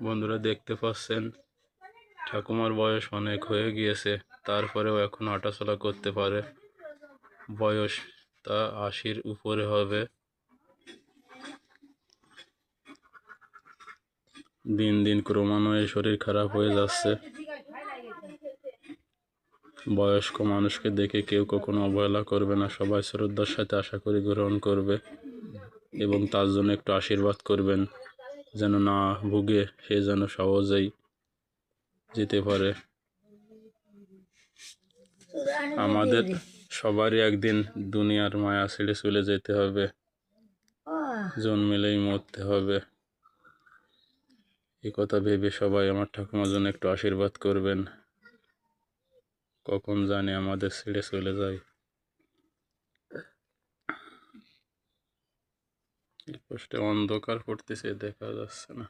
বন্ধুরা দেখতে পাচ্ছেন ঠাকুমার বয়স অনেক হয়ে গিয়েছে, তারপরেও এখন হাঁটাচলা করতে পারে। বয়স তা ৮০-র উপরে হবে। দিন দিন ক্রমান্বয়ে শরীর খারাপ হয়ে যাচ্ছে। বয়স্ক মানুষকে দেখে কেউ কখনো অবহেলা করবে না, সবাই শ্রদ্ধার সাথে আশা করি গ্রহণ করবে এবং তার জন্য একটু আশীর্বাদ করবেন যেন না ভুগে, সে যেন সহজেই যেতে পারে। আমাদের সবারই একদিন দুনিয়ার মায়া ছেড়ে চলে যেতে হবে, জন্মেলেই মরতে হবে। এই কথা ভেবে সবাই আমার ঠাকুমার জন্য একটু আশীর্বাদ করবেন, কখন জানি আমাদের ছেড়ে চলে যায়। এই পোস্টে অন্ধকার পড়তেছে, দেখা যাচ্ছে না।